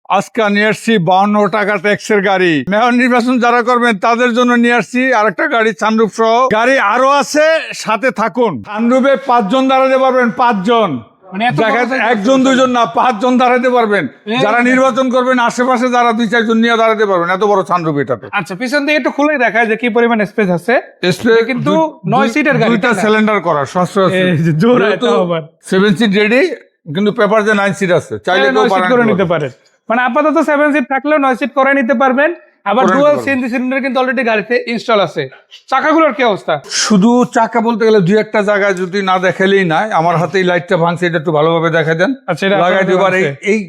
আজকে নিয়ে আসছি 52 টাকা ট্যাক্সের গাড়ি। মেয়র নির্বাচন যারা করবেন তাদের জন্য নিয়ে আসছি আরেকটা গাড়ি সানরুফ সহ। গাড়ি আরো আছে, সাথে থাকুন। সানরুফে 5 জন দাঁড়াতে পারবেন, 5 জন। একজন দুইজন না, 5 জন দাঁড়াতে পারবেন। যারা নির্বাচন করবেন আশেপাশে যারা 2-4 জন নিয়ে দাঁড়াতে পারবেন, এত বড় সানরুফ এটাতে। আচ্ছা, পিছন দিকে একটু খুলে দেখায় যে কি পরিমাণ স্পেস আছে। কিন্তু 9 সিটের গাড়ি, দুইটা সিলিন্ডার করা, সস্তা আছে। 7 সিট রেডি, কিন্তু পেপার যে 9 সিট আছে, চাইলে কেউ করে নিতে পারেন। মানে আপাতত 7 সিট থাকলেও 9 সিট করে নিতে পারবেন। আবার ডুয়াল সিএনজি সিলিন্ডার কিন্তু অলরেডি গাড়িতে ইনস্টল আছে। চাকাগুলোর কি অবস্থা? শুধু চাকা বলতে গেলে 2-1টা জায়গায় যদি না দেখালেই নাই। আমার হাতে এই লাইটটা ভাঙছে, এটা একটু ভালোভাবে দেখাই দেন। লাগাই দেবার এই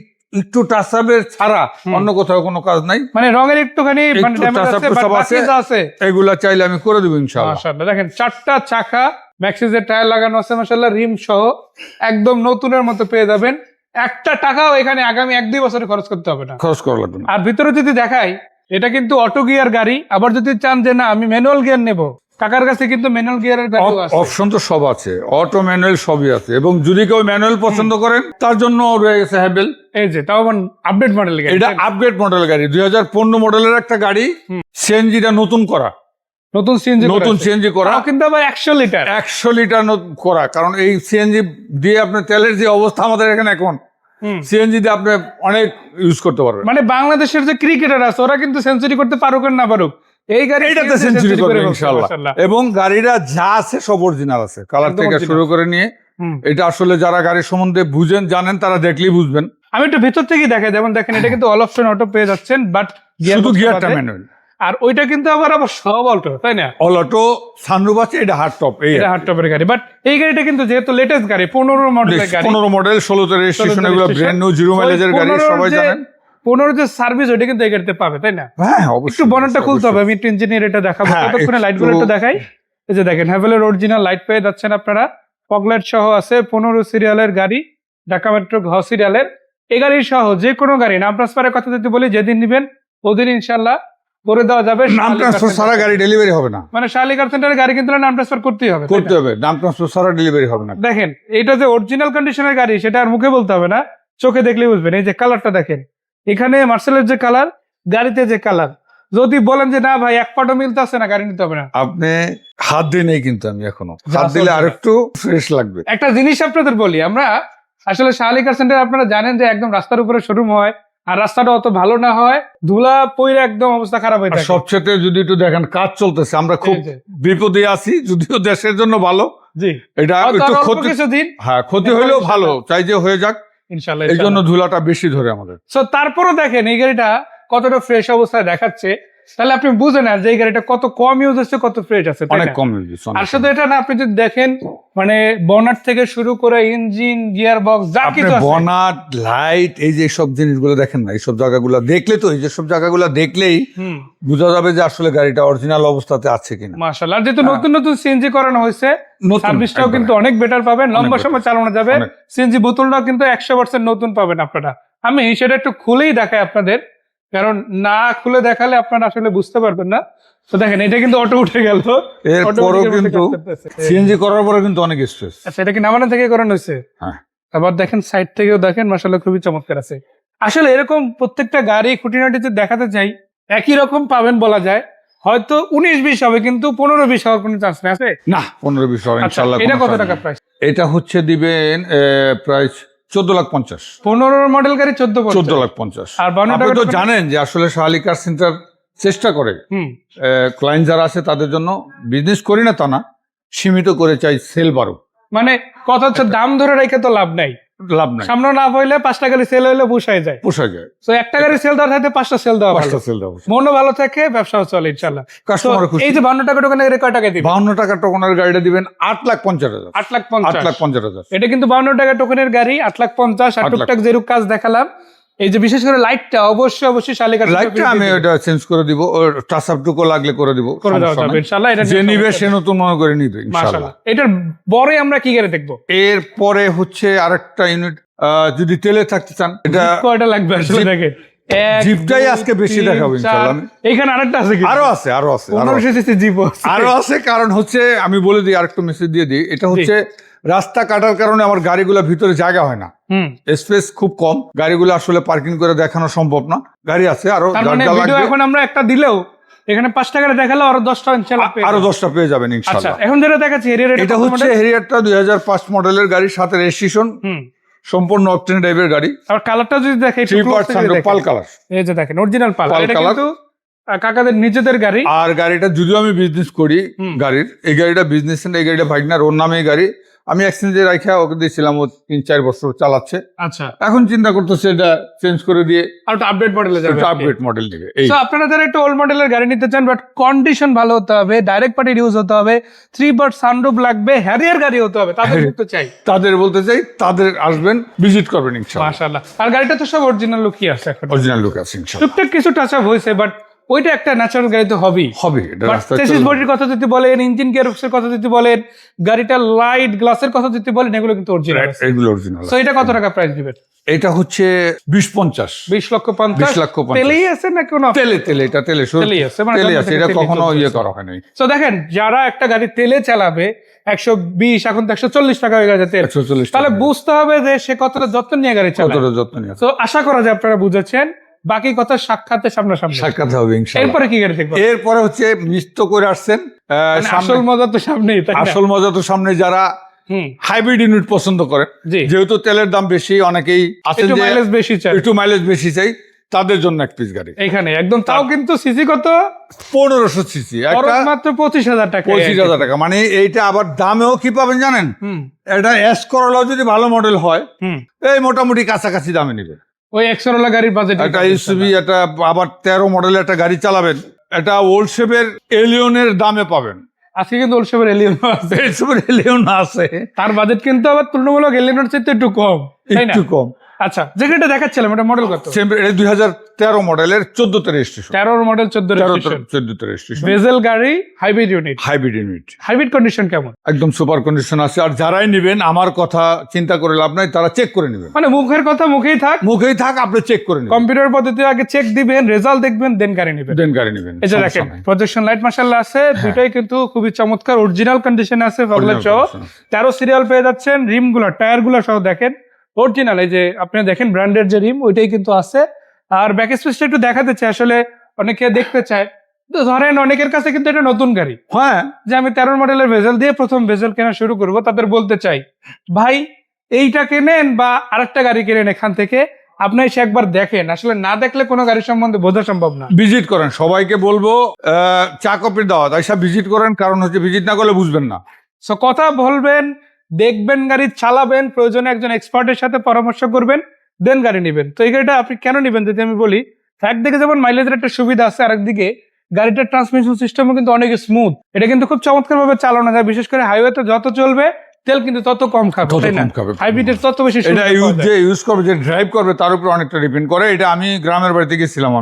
একটু টাচআপের ছাড়া অন্য কোথাও কোনো কাজ নাই। মানে রঙের একটুখানি ড্যামেজ আছে, বাট বাকি যা আছে এগুলা চাইলে আমি করে দেব ইনশাআল্লাহ। মাশাআল্লাহ, দেখেন 4টা চাকা, ম্যাক্সিসের টায়ার লাগানো আছে মাশাআল্লাহ, রিম সহ একদম নতুনের মতো পেয়ে যাবেন। একটা টাকাও এখানে আগামী 1-2 বছরে খরচ করতে হবে না, খরচ করা লাগবে না। আর ভিতরে যদি দেখাই, এটা কিন্তু অটো গিয়ার গাড়ি। আবার যদি চান যে না আমি ম্যানুয়াল গিয়ার নেব, কাকার কাছে কিন্তু ম্যানুয়াল গিয়ারের গাড়িও আছে। অপশন তো সব আছে, অটো ম্যানুয়াল সবই আছে। এবং যদি কেউ ম্যানুয়াল পছন্দ করেন তার জন্য রয়ে গেছে হ্যাভেল। এই যে তাও আপডেট মডেল গাড়ি, এটা আপগ্রেড মডেল গাড়ি, 2015 মডেলের একটা গাড়ি। সিএনজিটা নতুন করা, নতুন সিএনজি করা, কিন্তু আবার 100 লিটার করা। কারণ এই সিএনজি দিয়ে আপনার তেলের যে অবস্থা আমাদের এখানে এখন, সিএনজি দিয়ে আপনি অনেক ইউজ করতে পারবেন। মানে বাংলাদেশের যে ক্রিকেটার আছে ওরা কিন্তু সেঞ্চুরি করতে পারুক আর না পারুক, এই গাড়িটাতে সেঞ্চুরি করবে ইনশাআল্লাহ। এবং গাড়িটা যা আছে সব অরিজিনাল আছে, কালার থেকে শুরু করে নিয়ে। এটা আসলে যারা গাড়ি সম্বন্ধে বুঝেন জানেন তারা দেখলেই বুঝবেন। আমি একটু ভিতর থেকে দেখাই, যেমন দেখেন এটা কিন্তু অল অপশন অটো পেয়ে যাচ্ছেন, বাট শুধু গিয়ারটা ম্যানুয়াল। আর ওইটা কিন্তু আবার সব অল্টো, তাই না? অল অটো, সানরুফ আছে, এটা হার্ড টপ। এটা হার্ড টপের গাড়ি, বাট এই গাড়িটা কিন্তু যেহেতু লেটেস্ট গাড়ি, 15 মডেলের গাড়ি, 15 মডেল, 16 তে রেজিস্ট্রেশন, এগুলো ব্র্যান্ড নিউ জিরো মাইলেজের গাড়ি, সবাই জানেন। 15 যে সার্ভিস ওইটা কিন্তু এই গাড়িতে পাবে, তাই না? হ্যাঁ অবশ্যই। একটু বনেটটা খুলতে হবে, আমি একটু ইঞ্জিনিয়ার এটা দেখাবো। ততক্ষণে লাইটগুলো একটু দেখাই। এই যে দেখেন হ্যাভেলের অরিজিনাল লাইট পেয়ে যাচ্ছেন আপনারা, ফগলাইট সহ আছে। 15 সিরিয়ালের গাড়ি, ঢাকা মেট্রো ঘ সিরিয়ালের। এই গাড়ি সহ যে কোনো গাড়ি নাম ট্রান্সফারের কথা যদি বলি, যেদিন নিবেন ওদিন ইনশাআল্লাহ করে দেওয়া যাবে। নাম ট্রান্সফার ছাড়া গাড়ি ডেলিভারি হবে না। মানে শালি কার সেন্টারের গাড়ি কিন্তু নাম ট্রান্সফার করতেই হবে, নাম ট্রান্সফার ছাড়া ডেলিভারি হবে না। দেখেন এটা যে অরিজিনাল কন্ডিশনের গাড়ি, সেটা আর মুখে বলতে হবে না, চোখে দেখলেই বুঝবেন। এই যে কালারটা দেখেন, এখানে মার্সেলের যে কালার, গাড়িতে যে কালার। যদি বলেন যে না ভাই এক পাটও মিলতে আছে না, গাড়ি নিতে হবে না। আপনি হাত দিয়ে নেই, কিন্তু আমি এখনো হাত দিলে আরেকটু ফ্রেশ লাগবে। একটা জিনিস আপনাদের বলি, আমরা আসলে শালি কার সেন্টার আপনারা জানেন যে একদম রাস্তার উপরে শোরুম হয়, আর রাস্তাটা অত ভালো না হয়, ধুলা পইরা একদম অবস্থা খারাপ হয়ে থাকে। সবচেয়ে যদি একটু দেখেন কাজ চলতেছে, আমরা খুব বিপদে আছি, যদিও দেশের জন্য ভালো। জি, এটা একটু ক্ষতি, কিছুদিন ক্ষতি হলেও ভালো, চাই যে হয়ে যাক ইনশাআল্লাহ। এই জন্য ধুলাটা বেশি ধরে আমাদের। সো তারপরও দেখেন এই গাড়িটা কতটা ফ্রেশ অবস্থায় দেখাচ্ছে, তাহলে আপনি বুঝেন না যে এই গাড়িটা কত কম ইউজ হচ্ছে, কত ফ্রেশ আছে। অনেক কম ইউজ। আর শুধু এটা না, আপনি যদি দেখেন মানে বনাট থেকে শুরু করে ইঞ্জিন, গিয়ার বক্স, যা কিছু আছে, বনাট, লাইট, এই যে সব জিনিসগুলো দেখেন না, এইসব জায়গাগুলো দেখলে তো, এই যে সব জায়গাগুলো দেখলেই বোঝা যাবে যে আসলে গাড়িটা অরিজিনাল অবস্থাতে আছে কিনা। মাশাআল্লাহ। আর যেহেতু নতুন নতুন সিএনজি করানো হয়েছে, সার্ভিসটাও কিন্তু অনেক বেটার পাবেন, লম্বা সময় চালানো যাবে। সিএনজি বোতলটাও কিন্তু 100% নতুন পাবেন আপনারা। আমি সেটা একটু খুলেই দেখাই আপনাদের, কারণ না খুলে দেখালে আপনারা আসলে বুঝতে পারবেন না। তো দেখেন এটা কিন্তু অটো উঠে গেল, এরপরও কিন্তু সিএনজি করার পরে কিন্তু অনেক স্ট্রেস। আচ্ছা, এটা কি নামানো থেকে করানো হয়েছে? হ্যাঁ। আবার দেখেন সাইড থেকেও দেখেন, মাশাআল্লাহ খুবই চমৎকার আছে। আসলে এরকম প্রত্যেকটা গাড়ি খুঁটিনাটি যদি দেখাতে চাই, একই রকম পাবেন বলা যায়। হয়তো 19-20 হবে, কিন্তু 15-20 হওয়ার কোনো চান্স নেই, আছে না? 15-20 হবে ইনশাআল্লাহ। এটা কত টাকা প্রাইস? এটা হচ্ছে দিবেন প্রাইস 14,50,000। 15 মডেল গাড়ি 14,50,000। আর আপনি তো জানেন যে আসলে শালি কার সেন্টার চেষ্টা করে ক্লায়েন্ট যারা আছে তাদের জন্য, বিজনেস করি না তা না, সীমিত করে চাই সেল বাড়ুক। মানে কথা হচ্ছে দাম ধরে রেখে তো লাভ নাই। সামনে লাভ হইলে 5টা গাড়ি সেল হইলে পোষায় যায়। তো একটা গাড়ি সেল দেওয়ার সাথে 5টা সেল দেওয়া, মনও ভালো থাকে, ব্যবসাও চলে ইনশাআল্লাহ। এই যে 52 টাকা টোকেনের কয় টাকা দিবেন? 52 টাকা টোকেনের গাড়িটা দিবেন 8,50,000। 8,50,000। এটা কিন্তু 52 টাকা টোকেনের গাড়ি, 8,50,000। আর টুকটাক যেরূপ কাজ দেখালাম, এই যে বিশেষ করে লাইটটা অবশ্যই শালি কার লাইটটা আমি ওটা চেঞ্জ করে দিব, ওর টাচ আপ টুকু লাগলে করে দিব, করে দেওয়া যাবে ইনশাআল্লাহ। এটা যে নিবে সে নতুন মনে করে নিবে ইনশাআল্লাহ। এটার পরে আমরা কি গাড়ি দেখবো? এর পরে হচ্ছে আরেকটা ইউনিট, যদি তেলে থাকতে চান, এটা কয়টা লাগবে আসলে দেখেন। জিপটাই আজকে বেশি দেখাবো ইনশাআল্লাহ। এখানে আরেকটা আছে, আরো আছে জিপ আরো আছে। কারণ হচ্ছে আমি বলে দিই, আরেকটা মেসেজ দিয়ে দিই, এটা হচ্ছে রাস্তা কাটার কারণে আমার গাড়িগুলো ভিতরে জায়গা হয় না, হুম। স্পেস খুব কম, গাড়িগুলো আসলে পার্কিং করে দেখানো সম্ভব না। গাড়ি আছে আরো, তার যার মানে যা ভিডিও লাগবে এখন আমরা একটা দিলেও এখানে 5 টাকা দেখালো আরো 10টা ইনশাআল্লাহ পেয়ে আরো যাবেন। 10টা পেয়ে যাবেন আচ্ছা, ইনশাআল্লাহ। এখন যেটা দেখাচ্ছি হেরিয়ার এটা হচ্ছে হেরিয়ারটা 2005 মডেলের গাড়ি, সাথে রেজিস্ট্রেশন, হুম। সম্পূর্ণ অকটেন টাইপের গাড়ি, আর কালারটা যদি দেখে একটু 3 close পার্ট থেকে সানরুফ, দেখেন। পাল কালার। এই যে দেখেন অরিজিনাল পাল, পাল এটা কালার। কিন্তু কাকাদের নিজেদের গাড়ি। আর গাড়িটা যদিও আমি বিজনেস করি হুম। গাড়ির, এই গাড়িটা বিজনেস না, এই গাড়িটা ভাগনার, ওর নামে এই গাড়ি আমি এক্সচেঞ্জে রাখা ওকে দিয়েছিলাম, ও 3-4 বছর চালাচ্ছে। আচ্ছা, এখন চিন্তা করতেছে এটা চেঞ্জ করে দিয়ে আর একটা আপডেট মডেলে যাবে। একটা আপগ্রেড মডেল নেবে। এই সো আপনারা যারা একটু ওল্ড মডেলের গাড়ি নিতে চান বাট কন্ডিশন ভালো হতে হবে, ডাইরেক্ট পার্টির ইউজ হতে হবে, 3 বাট সানরুফ লাগবে, হ্যারিয়ার গাড়ি হতে হবে, তাদের কিন্তু চাই। তাদের বলতে চাই, তাদের আসবেন, ভিজিট করবেন ইনশাআল্লাহ। মাশাআল্লাহ। আর গাড়িটা তো সব অরিজিনাল লুকই আছে এখন, অরিজিনাল লুক আছে ইনশাআল্লাহ। টুকটাক কিছু টাচ আপ হয়েছে বাট ওইটা একটা ন্যাচারাল গাড়ি তো হবেই। হবে, এটা বাট রাস্তায় চেসিস চলবে। বডির কথা যদি বলেন, ইঞ্জিন গিয়ারবক্সের কথা যদি বলেন, গাড়িটার লাইট গ্লাসের কথা যদি বলেন, এগুলো কিন্তু অরিজিনাল আছে। এগুলো অরিজিনাল। সো এটা কত টাকা প্রাইস দিবেন? এটা হচ্ছে 20-50 20,50,000 20,50,000 তেলেই আছে না কোনো? তেলে এটা তেলে শুধু তেলেই আছে, মানে তেলে জন্ম আছে, থেকে এটা তেলেই কখনো চলতেছে। ইয়ে করা হয় নাই। তো দেখেন যারা একটা গাড়ি তেলে চালাবে 120, এখন তো 140 টাকা হয়ে গেছে তেল, 140 তাহলে বুঝতে হবে যে সে কতটা যত্ন নিয়ে গাড়ি চালায়। কতটা যত্ন নিয়ে তো আশা করা যায় আপনারা বুঝেছেন, বাকি কথা সাক্ষাতে সামনাসামনি। সাক্ষাৎ হবে ইনশাআল্লাহ। এরপরে কি গাড়ি দেখবো? এরপরে হচ্ছে মিষ্ট করে আসছেন, মানে সামনে- আসল মজা তো সামনেই, তাই না? আসল মজা তো সামনে। যারা হুম, হাইব্রিড ইউনিট পছন্দ করেন, জি, যেহেতু তেলের দাম বেশি, অনেকেই আছেন একটু যে মাইলেজ বেশি চাই একটু মাইলেজ বেশি চাই, তাদের জন্য এক পিস গাড়ি এইখানে একদম। তাও কিন্তু সিসি কত? 1500 সিসি, একটা খরচ মাত্র 25,000 টাকা। 25,000 টাকা। মানে এইটা আবার দামেও কি পাবেন জানেন? হুম, এটা এস করলাও যদি ভালো মডেল হয়, হুম, এই মোটামুটি কাছাকাছি দামে নিবে। ওই 100 গাড়ির বাজেট। একটা ইউসুভি, একটা আবার 13 মডেলের একটা গাড়ি চালাবেন, এটা ওল্ড শেপের এলিয়নের দামে পাবেন। আজকে কিন্তু ওলসেবের এলিয়ন আছে, এইসবের এলিয়ন আছে, তার বাজেট কিন্তু আবার তুলনামূলক এলিয়নের চাইতে একটু কম, তাই না? একটু কম। আচ্ছা, যে গাড়িটা দেখাচ্ছিলাম এটা মডেল কত? এটা 2013 মডেলের 14তে রেজিস্ট্রেশন, 13 মডেল 14 রেজিস্ট্রেশন, 14তে রেজিস্ট্রেশন, বেজেল গাড়ি, hybrid unit. Hybrid unit, hybrid condition কেমন? একদম সুপার কন্ডিশন আছে। আর যারাই নেবেন, আমার কথা চিন্তা করে লাভ নাই, তারা চেক করে নেবেন। মানে মুখের কথা মুখেই থাক, মুখেই থাক, আপনি চেক করে নেবেন, কম্পিউটার পদ্ধতি আগে চেক দিবেন, রেজাল্ট দেখবেন, দেন গাড়ি নেবেন। দেন গাড়ি নেবেন। এই যে দেখেন প্রজেকশন লাইট মাশাআল্লাহ আছে, দুটাই কিন্তু খুবই চমৎকার অরিজিনাল কন্ডিশনে আছে, ফগলার সহ 13 সিরিয়াল পেয়ে যাচ্ছেন। রিম গুলো, টায়ার গুলো সহ দেখেন অরিজিনাল, এই যে আপনি দেখেন ব্র্যান্ডের যে রিম ওইটাই কিন্তু আছে। আর ব্যাক স্পেসটা একটু দেখাতে চাই, আসলে অনেকে দেখতে চায়। তো ধরেন অনেকের কাছে কিন্তু এটা নতুন গাড়ি, হ্যাঁ, যে আমি 13 মডেলের ভেজেল দিয়ে প্রথম ভেজেল কেনা শুরু করব, তাদের বলতে চাই ভাই এইটা কেনেন বা আরেকটা গাড়ি কেনেন এখান থেকে, আপনি এসে একবার দেখেন, আসলে না দেখলে কোনো গাড়ির সম্বন্ধে বোঝা সম্ভব না। ভিজিট করেন। সবাইকে বলবো চা কপির দাওয়াত, এইসব ভিজিট করেন, কারণ হচ্ছে ভিজিট না করলে বুঝবেন না। সো কথা বলবেন, দেখবেন, গাড়ি চালাবেন, প্রয়োজনে একজন এক্সপার্টের সাথে পরামর্শ করবেন, দেন গাড়ি নেবেন। তো এই গাড়িটা আপনি কেন নেবেন যদি আমি বলি, একদিকে যেমন মাইলেজের একটা সুবিধা আছে, আরেকদিকে গাড়িটার ট্রান্সমিশন সিস্টেমও কিন্তু অনেক স্মুথ, এটা কিন্তু খুব চমৎকার ভাবে চালানো যায়। বিশেষ করে হাইওয়েতে যত চলবে তেল কিন্তু তত কম খাবে, তত তাই না? কম খাবে। হাইব্রিডের তত বেশি এটা সুবিধা পাওয়া যায়। যে ইউজ করবে, যে ড্রাইভ করবে, তার উপর অনেকটা ডিপেন্ড করে। এটা আমি গ্রামের বাড়িতে গেছিলাম,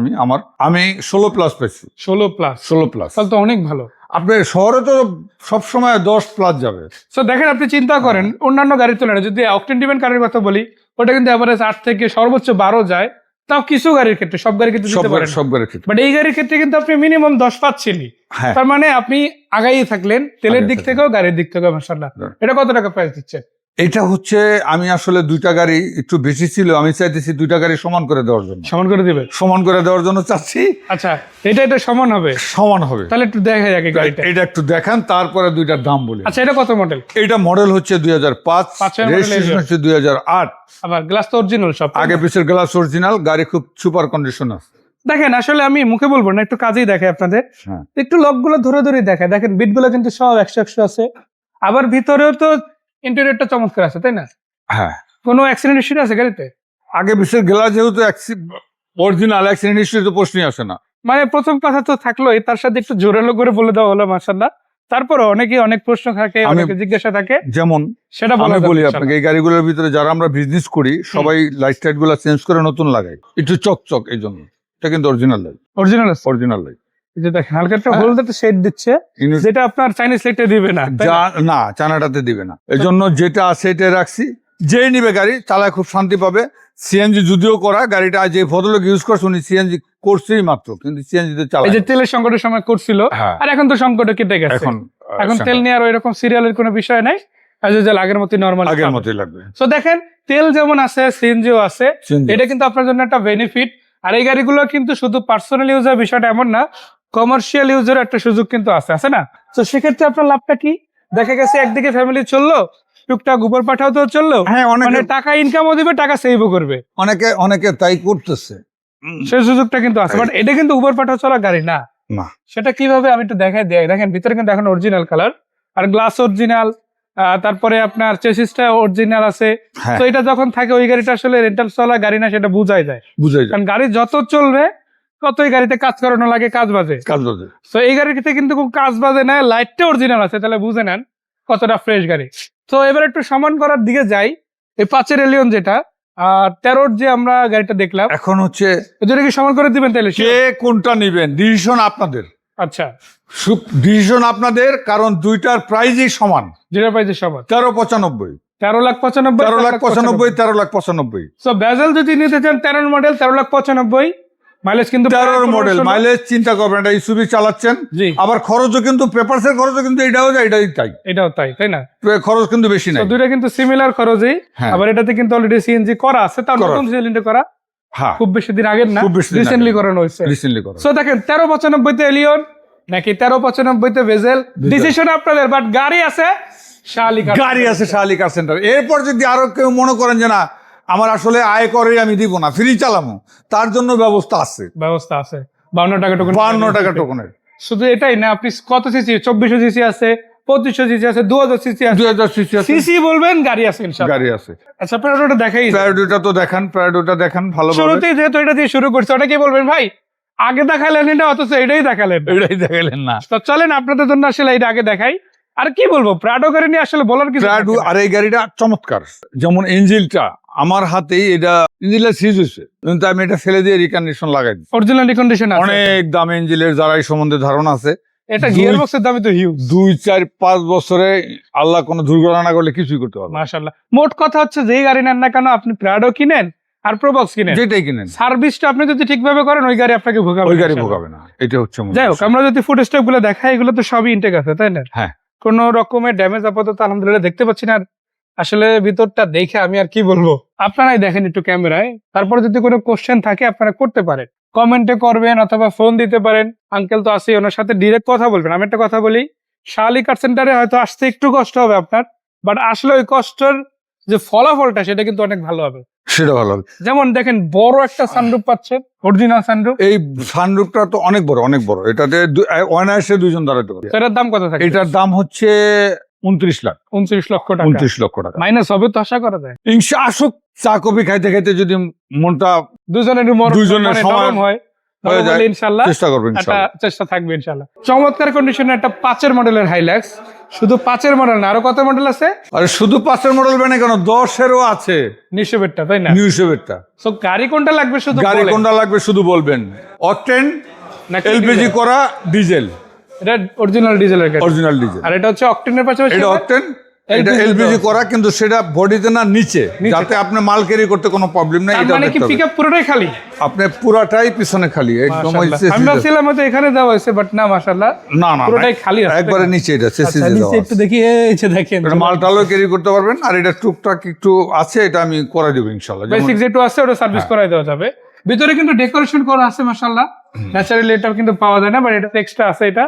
আমি 16+ পেয়েছি, 16+, 16+। তাহলে তো অনেক ভালো। আপনার শহরে তো সবসময় 10+ যাবে। সো দেখেন, আপনি চিন্তা করেন অন্যান্য গাড়ির তুলনায় যদি অকটেন ডিপেন্ড গাড়ির কথা বলি, ওটা কিন্তু এভারেজ 8 থেকে সর্বোচ্চ 12 যায়। তাও কিছু গাড়ির ক্ষেত্রে, সব গাড়ি কিন্তু দিতে পারেন, সব গাড়ির ক্ষেত্রে। বাট এই গাড়ির ক্ষেত্রে কিন্তু আপনি মিনিমাম 10 পাচ্ছেনই। হ্যাঁ, তার মানে আপনি আগাই থাকলেন তেলের আগাই দিক থাকলেন। থেকেও গাড়ির দিক থেকেও। মাশাআল্লাহ। হ্যাঁ। এটা কত টাকা প্রাইস দিচ্ছেন? এটা হচ্ছে আমি আসলে দুইটা গাড়ি একটু বেশি ছিল, আমি চাইতেছি দুইটা গাড়ি সমান করে দেওয়ার জন্য, সমান করে দিবেন? সমান করে দেওয়ার জন্য চাচ্ছি। আচ্ছা, এটা সমান হবে, সমান হবে। তাহলে একটু দেখা যাক এই গাড়িটা। এটা একটু দেখান, তারপরে দুইটার দাম বলি। আচ্ছা, এটা কত মডেল? এটা মডেল হচ্ছে 2005, পাঁচের model রেজিস্ট্রেশন এর। হচ্ছে 2008। আবার গ্লাস তো অরিজিনাল সব, তাই না? আগে পিছের গ্লাস অরিজিনাল, গাড়ি খুব সুপার কন্ডিশন আছে। দেখেন আসলে আমি মুখে বলবো না, একটু কাজেই দেখাই আপনাদের। হ্যাঁ। একটু লকগুলো ধরে ধরে দেখায়, দেখেন বিটগুলো কিন্তু সব 100 আছে। আবার ভিতরেও তো ইন্টেরিয়রটা চমৎকার আছে, তাই না? হ্যাঁ, কোনো অ্যাক্সিডেন্ট হিস্ট্রি আছে গাড়িতে? আগে পিছের গ্লাস যেহেতু অরিজিনাল, অ্যাক্সিডেন্ট হিস্ট্রি তো প্রশ্নই আসে না। মানে প্রথম কথা তো থাকলোই, তার সাথে একটু জোরালো করে বলে দেওয়া হলো মাশাআল্লাহ। তারপরে অনেকে অনেক প্রশ্ন থাকে, অনেকে জিজ্ঞাসা থাকে, যেমন সেটা বলা আমি যাবে বলি ইনশাআল্লাহ। আপনাকে, এই গাড়িগুলোর ভিতরে যারা আমরা বিজনেস করি, সবাই লাইট টাইট গুলো চেঞ্জ করে নতুন লাগাই, একটু চকচক, এই জন্য। এটা কিন্তু অরিজিনাল লাইট, অরিজিনাল আছে। Original light. এই যে দেখেন হালকা একটা হ্যাঁ। হলদে একটা শেড দিচ্ছে, যেটা আপনার চাইনিজ লাইটে দিবে না, তাই না? না, চানাটাতে দিবে না। এই জন্য যেটা আছে এটা রাখছি। যেই নিবে গাড়ি চালায় খুব শান্তি পাবে। সিএনজি যদিও করা, গাড়িটা যে ভদ্রলোক ইউজ করছে উনি সিএনজি করছেই মাত্র, কিন্তু সিএনজি তে এই চালায়। যে তেলের সংকটের সময় করছিল, হ্যাঁ, আর এখন তো সংকটে কেটে গেছে। এখন এখন তেল নেওয়ার ওইরকম সিরিয়ালের কোনো বিষয় নাই। অ্যাজ ইউজুয়াল আগের মতোই নরমাল আগের মতোই লাগবে। সো দেখেন তেল যেমন আছে সিএনজিও আছে, CNG এটা কিন্তু আপনার জন্য একটা বেনিফিট। আর এই গাড়িগুলো কিন্তু শুধু পার্সোনাল ইউজের বিষয়টা এমন না, কমার্শিয়াল ইউজের একটা সুযোগ কিন্তু আছে না? তো সেক্ষেত্রে আপনার লাভটা কি? দেখা গেছে একদিকে ফ্যামিলি চললো, টুকটাক গোবর পাঠাও তো চললো, হ্যাঁ, মানে অনেকে টাকা ইনকামও দিবে, টাকা সেভও করবে, অনেকে তাই করতেছে। সেই সুযোগটা কিন্তু আছে। বাট এটা কিন্তু উবার পাঠাও চলা গাড়ি না। না, সেটা কিভাবে আমি একটু দেখাই দিই। দেখেন ভিতরে কিন্তু এখন অরিজিনাল কালার, আর গ্লাস অরিজিনাল, তারপরে আপনার চেসিসটা অরিজিনাল আছে। হ্যাঁ, তো এটা যখন থাকে ওই গাড়িটা আসলে রেন্টাল চলা গাড়ি না, সেটা বোঝাই যায়। বুঝাই যায়, কারণ গাড়ি যত চলবে ততই গাড়িতে কাজ করানো লাগে, কাজ বাজে। কাজ বাজে। তো এই গাড়িতে কিন্তু খুব কাজ বাজে না, লাইটটা অরিজিনাল আছে, তাহলে বুঝে নেন কতটা ফ্রেশ গাড়ি। তো এবার একটু সমান করার দিকে যাই। এই 5-এর এলিয়ন যেটা আর 13-র যে আমরা গাড়িটা দেখলাম, এখন হচ্ছে এটা কি সমান করে দিবেন তাহলে? কে কোনটা নিবেন, ডিসিশন আপনাদের। আচ্ছা, ডিসিশন আপনাদের, কারণ দুইটার প্রাইজই সমান। যেটা পাইছে সমান 13,95, 13,95,000, 13,95,000, 13,95,000। সো বেজেল যদি নিতে চান 13 মডেল 13,95,000, মাইলেজ কিন্তু 13 মডেল, মাইলেজ চিন্তা করবেন, এটা ইসুবি চালাচ্ছেন। জি, আবার খরচও কিন্তু পেপারসের খরচও কিন্তু এটাও যায়, এটাই তাই, এটাও তাই না? খরচ কিন্তু বেশি নাই। তো দুইটা কিন্তু সিমিলার খরচই। হ্যাঁ। আবার এটাতে কিন্তু অলরেডি সিএনজি করা আছে, তার করা নতুন সিলিন্ডার করা, হ্যাঁ, খুব বেশি দিন আগের না, খুব বেশি দিন রিসেন্টলি আগের। করানো হয়েছে। রিসেন্টলি করা। সো দেখেন 13,95,000 তে এলিয়ন নাকি 13,95,000 তে ভেজেল, ডিসিশন আপনাদের। বাট গাড়ি আছে শালিকা, গাড়ি আছে শাহালি কার সেন্টার। এরপর যদি আরো কেউ মনে করেন যে না আমার আসলে আয় করে আমি দিব না, ফ্রি চালামো, তার জন্য ব্যবস্থা আছে। ব্যবস্থা আছে। 52 টাকা টোকেন, 52 টাকা টোকনের। শুধু এটাই না, আপনি কত সিসি, 2400 সিসি আছে, 2500 সিসি আছে, 2000 সিসি আছে, 2000 সিসি আছে, সিসি বলবেন গাড়ি আছে ইনশাআল্লাহ। গাড়ি আছে। আচ্ছা, আপনারা ওটা দেখাই। প্রায়োরিটা তো দেখান, প্রায়োরিটা দেখান ভালোভাবে। শুরুতেই যেহেতু এটা দিয়ে শুরু করছে, ওটা কি বলবেন ভাই আগে দেখালেন এটা, অথচ এটাই দেখালেন না। এটাই দেখাইলেন না। তো চলেন আপনাদের জন্য আসলে এটা আগে দেখাই। আর কি বলবো, প্রাডো গাড়ি নিয়ে আসলে বলার কিছু প্রাডো, থাকে না। আর এই গাড়িটা চমৎকার। যেমন ইঞ্জিনটা আমার হাতেই, এটা ইঞ্জিনটা সিজ হয়েছে, কিন্তু আমি এটা ফেলে দিয়ে রিকন্ডিশন লাগাই দিই। অরিজিনাল কন্ডিশন আছে। অনেক দাম ইঞ্জিনের, যারা এই সম্বন্ধে ধারণা আছে। এটা গিয়ার বক্সের দামই তো হিউজ। 2-4-5 বছরে আল্লাহ কোনো দুর্ঘটনা না করলে কিছুই করতে পারবে না। মাশাআল্লাহ। মোট কথা হচ্ছে যেই গাড়ি নেন না কেন, আপনি প্রাডো কিনেন আর প্রবক্স কিনেন, যেটাই কিনেন, সার্ভিসটা আপনি যদি ঠিকভাবে করেন ওই গাড়ি আপনাকে ভোগাবে ওই না, গাড়ি ইনশাআল্লাহ। ভোগাবে না। এটা হচ্ছে মূল যাই হোক, বিষয়। আমরা যদি ফুড স্টেপ গুলো দেখাই, এগুলো তো সবই ইনটেক আছে, তাই না? হ্যাঁ। কোন রকমের ড্যামেজ আপাতত আলহামদুলিল্লাহ দেখতে পাচ্ছি না। আর আসলে ভিতরটা দেখে আমি আর কি বলবো, আপনারাই দেখেন একটু ক্যামেরায়। তারপর যদি কোনো কোশ্চেন থাকে আপনারা করতে পারেন, কমেন্টে করবেন অথবা ফোন দিতে পারেন। আঙ্কেল তো আছেই, ওনার সাথে ডিরেক্ট কথা বলবেন। আমি একটা কথা বলি, শাহালি কার সেন্টারে হয়তো আসতে একটু কষ্ট হবে আপনার, বাট আসলে ওই কষ্টের যে ফলাফলটা সেটা কিন্তু অনেক ভালো হবে। সেটা ভালো হবে। যেমন দেখেন বড় একটা সানরুফ পাচ্ছেন, অরিজিনাল সানরুফ। এই সানরুফটা তো অনেক বড়, অনেক বড়। এটাতে অনায়াসে 2 জন দাঁড়াতে পারে। এটার দাম কত থাকে? এটার দাম হচ্ছে 29 লাখ। 29 লক্ষ টাকা। 29 লক্ষ টাকা। মাইনাস হবে তো আশা করা যায়। ইনশা আসুক, চা কফি খাইতে খাইতে যদি মনটা দুজনের দুইজনের সময় নরম হয় হয়ে যায়, তাহলে ইনশাআল্লাহ চেষ্টা করবেন একটা ইনশাআল্লাহ। চেষ্টা থাকবে ইনশাআল্লাহ। চমৎকার কন্ডিশনে একটা 5-এর মডেলের হাইলাক্স। শুধু 5-এর মডেল না, আরো কত মডেল আছে? আরে শুধু 5-এর মডেল মানে কেন, 10-এরও আছে, নিউশেপেরটা, তাই না? নিউ শেভেরটা। সো গাড়ি কোনটা লাগবে শুধু গাড়ি বলেন। কোনটা লাগবে শুধু বলবেন। অকটেন, নাকি এলপিজি ডিজেল? করা, ডিজেল, এটা অরিজিনাল ডিজেলের গাড়ি। Original diesel. আর এটা হচ্ছে অকটেনের পাশাপাশি এটা অকটেন, এটা LPG এলপিজি দেওয়া। করা, কিন্তু সেটা বডিতে না, নিচে, যাতে আপনি মাল ক্যারি করতে কোনো প্রবলেম নাই। তার এটা মানে কি দেখতে হবে। পিকআপ পুরোটাই খালি? আপনি পুরাটাই পিছনে খালি, একদম ওই মাশাআল্লাহ। আমি ভাবছিলাম হয়তো এখানে দেওয়া হয়েছে, বাট না, মাশাআল্লাহ না না পুরোটাই খালি আছে। একবারে নিচে, এটা আচ্ছা, চেসিসে নিচে দেওয়া একটু আছে। দেখি, এই যে দেখেন এটা মালটালও ক্যারি করতে পারবেন। আর এটা টুকটাক একটু আছে, এটা আমি করে দেবো ইনশাআল্লাহ। যেমন বেসিক যেটু আছে ওটা সার্ভিস হ্যাঁ। করাই দেওয়া যাবে। ভিতরে কিন্তু ডেকোরেশন করা আছে মাশাআল্লাহ। ন্যাচারালি এটাও কিন্তু পাওয়া যায় না, বাট এটা এক্সট্রা আছে এটা।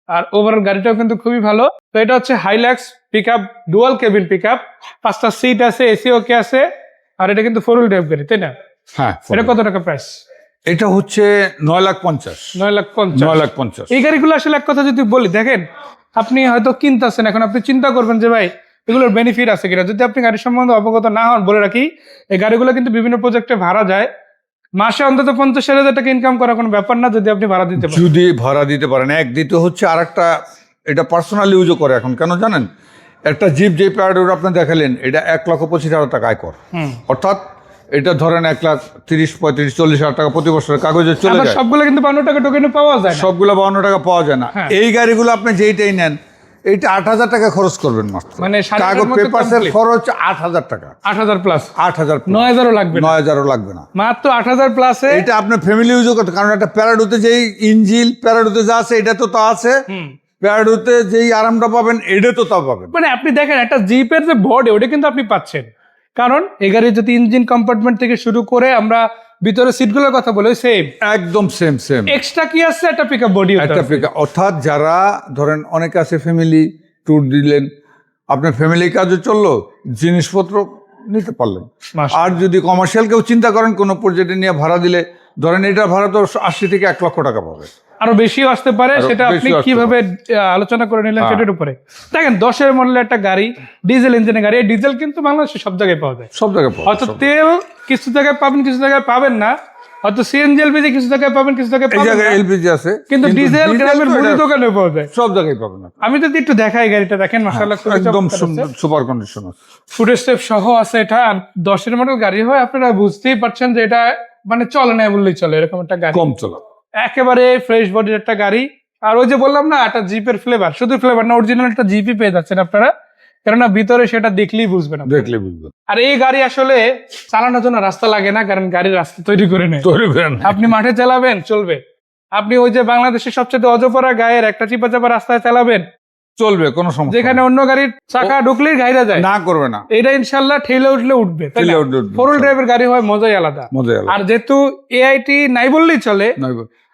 আর ওভারঅল গাড়িটাও কিন্তু খুবই ভালো। তো এটা হচ্ছে Hilux pickup, dual cabin pickup, 5টা সিট আছে, এসি ওকে আছে। আর এটা কিন্তু 4 হুইল ড্রাইভ গাড়ি, তাই না? হ্যাঁ, এটা কত টাকা প্রাইস? এটা হচ্ছে 9,50,000। 9,50,000। 9,50,000। এই গাড়িগুলো আসলে এক কথা যদি বলি, দেখেন আপনি হয়তো কিনতেছেন, এখন আপনি চিন্তা করবেন যে ভাই এগুলোর বেনিফিট আছে কিনা। যদি আপনি গাড়ির সম্বন্ধে অবগত না হন, বলে রাখি এই গাড়িগুলো কিন্তু বিভিন্ন প্রজেক্টে ভাড়া যায়। মাসে অন্তত 50,000 টাকা ইনকাম করা কোনো ব্যাপার না, যদি আপনি ভাড়া দিতে পারেন। যদি ভাড়া দিতে পারেন। এক দ্বিতীয় হচ্ছে আরেকটা, এটা পার্সোনাল ইউজও করে এখন। কেন জানেন, একটা জিপ যে প্যারাডোর আপনি দেখালেন, এটা 1,25,000 টাকা আয় কর। অর্থাৎ এটা ধরেন 1,30,000, 35,000, 40,000 টাকা প্রতি বছরের কাগজে চলে আবার যায়। সবগুলো কিন্তু 52 টাকা টোকেনে পাওয়া যায় না। সবগুলো 52 টাকা পাওয়া যায় না। হ্যাঁ। এই গাড়িগুলো আপনি যেইটাই নেন, এইটা 8,000 টাকা খরচ করবেন মাত্র। মানে সাড়ে কাগজ আটের মধ্যে পেপারসের complete। খরচ 8,000 টাকা। 8,000 প্লাস, 8,000, 9,000ও লাগবে না। 9,000ও লাগবে না। মাত্র 8,000 প্লাসে। এটা আপনার ফ্যামিলি ইউজও করতে, কারণ একটা প্যারাডোতে যেই ইঞ্জিন, প্যারাডোতে যা আছে এটা তো তা আছে, প্যারাডোতে যেই আরামটা পাবেন এটা তো তা পাবেন। মানে আপনি দেখেন একটা জিপের যে বডি ওটা কিন্তু আপনি পাচ্ছেন, কারণ এই গাড়ির যদি ইঞ্জিন কম্পার্টমেন্ট থেকে শুরু করে আমরা ভিতরে সিটগুলোর কথা বলি সেম, একদম সেম সেম। এক্সট্রা কি আছে একটা পিকআপ বডি, একটা পিকআপ, অর্থাৎ যারা ধরেন অনেক আছে ফ্যামিলি ট্যুর দিলেন, আপনার ফ্যামিলি কাজও চললো, জিনিসপত্র নিতে পারলেন। আর যদি কমার্শিয়াল কেউ চিন্তা করেন কোনো প্রজেক্টে নিয়ে ভাড়া দিলে, ধরেন এটা ভাড়া তো 80 থেকে 1 লক্ষ টাকা পাবে, আরো বেশিও আসতে পারে, আরো সেটা আপনি বেশিও আসতে কিভাবে আলোচনা করে নিলেন হ্যাঁ। সেটার উপরে। দেখেন 10-এর মডেলের একটা গাড়ি, ডিজেল ইঞ্জিনের গাড়ি, এই ডিজেল কিন্তু বাংলাদেশে সব জায়গায় পাওয়া যায়। সব জায়গায় পাবে। হয়তো তেল কিছু জায়গায় পাবেন, কিছু জায়গায় পাবেন না, হয়তো সিএনজি এলপিজি কিছু জায়গায় পাবেন, কিছু জায়গায় এই পাবেন জায়গায় না। এলপিজি আছে, কিন্তু ডিজেল গ্রামের তো মুদি এটা দোকানে পাওয়া যায়, সব জায়গায় পাবেন না। আমি যদি একটু দেখাই গাড়িটা, দেখেন মাশাআল্লাহ একদম সুপার কন্ডিশন আছে, ফুড স্টেপ সহ আছে এটা। আর 10-এর মডেল গাড়ি হয়, আপনারা বুঝতেই পারছেন যে এটা মানে চলে না বললেই চলে, এরকম একটা গাড়ি, কম চলা, একেবারে ফ্রেশ বডির একটা গাড়ি। আর ওই যে বললাম না একটা জিপের ফ্লেভার, শুধু ফ্লেভার না, অরিজিনাল একটা জিপি পেয়ে যাচ্ছেন আপনারা, কেননা ভিতরে সেটা দেখলেই বুঝবেন আপনি। দেখলে বুঝবেন। আর এই গাড়ি আসলে চালানোর জন্য রাস্তা লাগে না, কারণ গাড়ির রাস্তা তৈরি করে নেয়, তৈরি করেন আপনি মাঠে চালাবেন চলবে, আপনি ওই যে বাংলাদেশের সবচেয়ে অজপরা গায়ের একটা চিপা চাপা রাস্তায় চালাবেন চলবে, কোনো সমস্যা যেখানে অন্য গাড়ির চাকা ঢুকলেই গাড়িটা যায় না করবে না, এটা ইনশাল্লাহ ঠেলে উঠলে উঠবে, তাই ঠেলে না? উঠবে। ফোর হুইল ড্রাইভের গাড়ি হয় মজাই আলাদা। মজা গেল। আর যেহেতু এআইটি নাই বললেই চলে,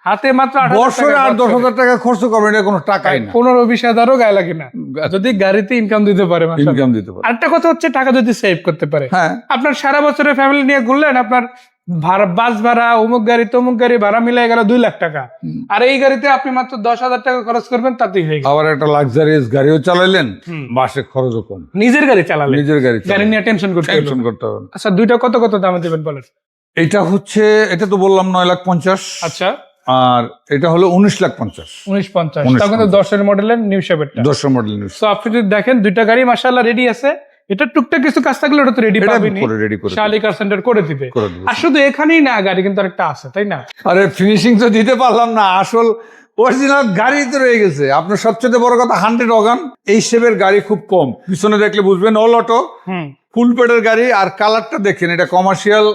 হাতে মাত্র 8,000 বছরে টাকা 8-10,000 টাকা খরচ করবেন, এটা কোনো টাকাই না, 15-20 হাজারও গায়ে লাগে না যদি গাড়িতে ইনকাম দিতে পারে। মাশাআল্লাহ। ইনকাম দিতে পারে। আরেকটা কথা হচ্ছে টাকা যদি সেভ করতে পারে, হ্যাঁ, আপনার সারা বছরের ফ্যামিলি নিয়ে ঘুরলেন, আপনার বাস ভাড়া, অমুক গাড়ি তমুক গাড়ি ভাড়া মিলাই গেল 2 লাখ টাকা, আর এই গাড়িতে আপনি মাত্র 10,000 টাকা খরচ করবেন, তাতেই হয়ে গেল। আবার একটা লাক্সারিয়াস গাড়িও চালাইলেন, মাসে খরচও কম, নিজের গাড়ি চালালে, নিজের গাড়ি গাড়ি নিয়ে টেনশন করতে হলো টেনশন না। করতে হবে না। আচ্ছা, দুইটা কত কত দামে দেবেন বলেন? এটা হচ্ছে, এটা তো বললাম 9,50,000, আচ্ছা, আর এটা হলো 19,50,000, 1950, 1950 তখন তো 10-এর মডেলের নিউ শেভেরটা। 10 model news. তো আপনি যদি দেখেন দুইটা গাড়ি মাশাআল্লাহ রেডি আছে, এটা টুকটাক কিছু কাজ থাকলে ওটা তো রেডি পাবেনই, রেডি করে শালি কার সেন্টার করে দিবে। করে দিবে। আর শুধু এখানেই না, গাড়ি কিন্তু আরেকটা আছে, তাই না? আরে ফিনিশিং তো দিতে পারলাম না, আসল অরিজিনাল গাড়ি তো রয়ে গেছে। আপনার সবচেয়ে বড় কথা 100 ওয়াগন, এই শেপের গাড়ি খুব কম, পিছনে দেখলে বুঝবেন অল অটো, ফুল পেডের গাড়ি। আর কালারটা দেখেন, এটা কমার্শিয়াল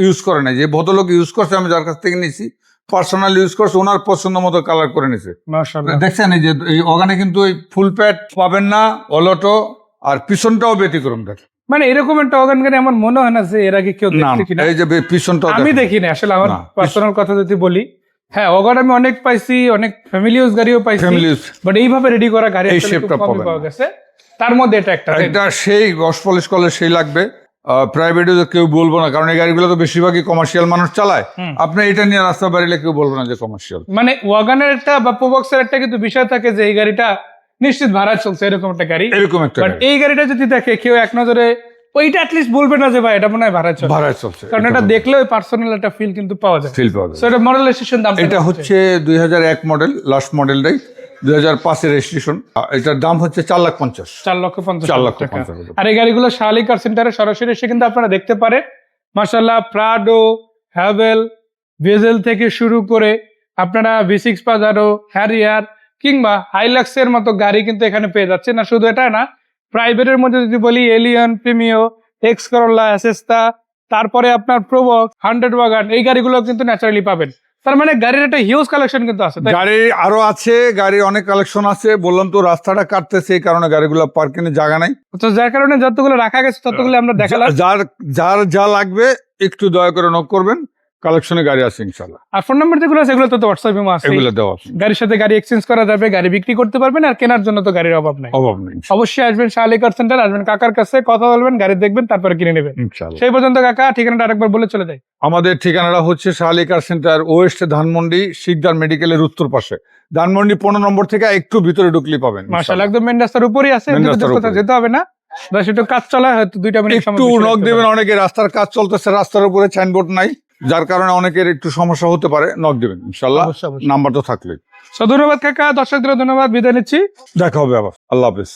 ইউজ করে না, যে ভদ্রলোক ইউজ করছে, আমি যার কাছ থেকে নিয়েছি পার্সোনাল ইউজ করছে, ওনার পছন্দ মতো কালার করে নিছে। মাশাআল্লাহ, দেখছেন এই যে এই ওখানে কিন্তু এই ফুল প্যাড পাবেন না, অল অটো, আর পিছনটাও ব্যতিক্রম দেখেন। মানে এরকম একটা অর্গান গাড়ি আমার মনে হয় না যে এর আগে কেউ না, দেখছে কিনা। এই যে পিছনটাও আমি দেখেন। দেখিনি আসলে, আমার না, পার্সোনাল কথা যদি বলি, হ্যাঁ অর্গান আমি অনেক পাইছি, অনেক ফ্যামিলি ইউজ গাড়িও পাইছি, Family use। বাট এইভাবে রেডি করা গাড়ি এই আসলে খুব shape-টা কমই পাবেন পাওয়া না। গেছে। তার মধ্যে এটা একটা, তাই না? এটা সেই ওয়াশ পলিশ করলে সেই লাগবে। প্রাইভেটে কেউ বলবো না, কারণ এই গাড়িগুলো তো বেশিরভাগই কমার্শিয়াল মানুষ চালায়। আপনি এটা নিয়ে রাস্তা বাড়িলে কেউ বলবো না যে কমার্শিয়াল। মানে ওয়াগানের একটা বা প্রোবক্সের একটা কিন্তু বিষয় থাকে যে এই গাড়িটা নিশ্চিত ভাড়া চলছে, এরকম একটা গাড়ি। এরকম একটা বাট গাড়ি এই গাড়িটা যদি দেখে কেউ এক নজরে, ওইটা অ্যাটলিস্ট বলবে না যে ভাই এটা মনে হয় ভাড়া চলছে, ভাড়ায় চলছে, কারণ এটা দেখলে ওই পার্সোনাল একটা ফিল কিন্তু পাওয়া যায়। ফিল পাওয়া যায়। সো এটা মডেল রেজিস্ট্রেশন দাম এটা হচ্ছে 2001 মডেল, লাস্ট মডেলটাই 2005 এর রেজিস্ট্রেশন। এটার দাম হচ্ছে 4,50,000। 4,50,000 টাকা। 4,50,000। আর এই গাড়িগুলো শালি কার সেন্টারে সরাসরি এসে কিন্তু আপনারা দেখতে পারেন। মাশাআল্লাহ, প্রাডো, হ্যাভেল, ভেজেল থেকে শুরু করে আপনারা V6 পাজারো, হ্যারিয়ার কিংবা হাইলাক্সের মতো গাড়ি কিন্তু এখানে পেয়ে যাচ্ছেন। না শুধু এটা না, প্রাইভেটের মধ্যে যদি বলি এলিয়ন, প্রিমিও, এক্স করোলা, অ্যাসেস্তা, তারপরে আপনার প্রোবক্স, 100 ওয়াগন, এই গাড়িগুলো কিন্তু ন্যাচারালি পাবেন। তার মানে গাড়ির একটা হিউজ কালেকশন কিন্তু আছে, তাই? গাড়ি আরো আছে, গাড়ির অনেক কালেকশন আছে। বললাম তো রাস্তাটা কাটতেছে, এই কারণে গাড়িগুলো পার্কিং এর জায়গা নাই। তো যার কারণে যতগুলো রাখা গেছে ততগুলো আমরা দেখালাম। যার যার যা লাগবে একটু দয়া করে নক করবেন, কালেকশনে গাড়ি আছে ইনশাআল্লাহ। আর ফোন নাম্বার যেগুলো আছে এগুলো তো হোয়াটসঅ্যাপ ইমো আছে, এগুলো দেওয়া আছে, গাড়ির সাথে গাড়ি এক্সচেঞ্জ করা যাবে, গাড়ি বিক্রি করতে পারবেন, আর কেনার জন্য তো গাড়ির অভাব নাই। অভাব নেই অবশ্যই আসবেন শালি কার সেন্টার, আসবেন কাকার কাছে, কথা বলবেন, গাড়ি দেখবেন, তারপরে কিনে নেবেন। ইনশাআল্লাহ। সেই পর্যন্ত কাকা ঠিকানাটা আরেকবার বলে চলে যায়। আমাদের ঠিকানাটা হচ্ছে Shahali car center, west Dhanmondi, Sikdar মেডিকেলের উত্তর পাশে, ধানমন্ডি 15 নম্বর থেকে একটু ভিতরে ঢুকলেই পাবেন। মাশাআল্লাহ, একদম মেন রাস্তার উপরেই আছে, মেন রাস্তার কোথাও উপরে। যেতে হবে না, বাস একটু কাজ চলায় হয়তো 2 মিনিট সময় একটু বেশি নক লাগতে দিবেন, পারে। অনেকে রাস্তার কাজ চলতেছে, রাস্তার উপরে সাইনবোর্ড নাই, যার কারণে অনেকের একটু সমস্যা হতে পারে, নক দিবেন ইনশাআল্লাহ, অবশ্যই, অবশ্যই। নাম্বার তো থাকলে। ধন্যবাদ কাকা, দর্শকদের ধন্যবাদ, বিদায় নিচ্ছি। দেখা হবে আবার, আল্লাহ হাফেজ।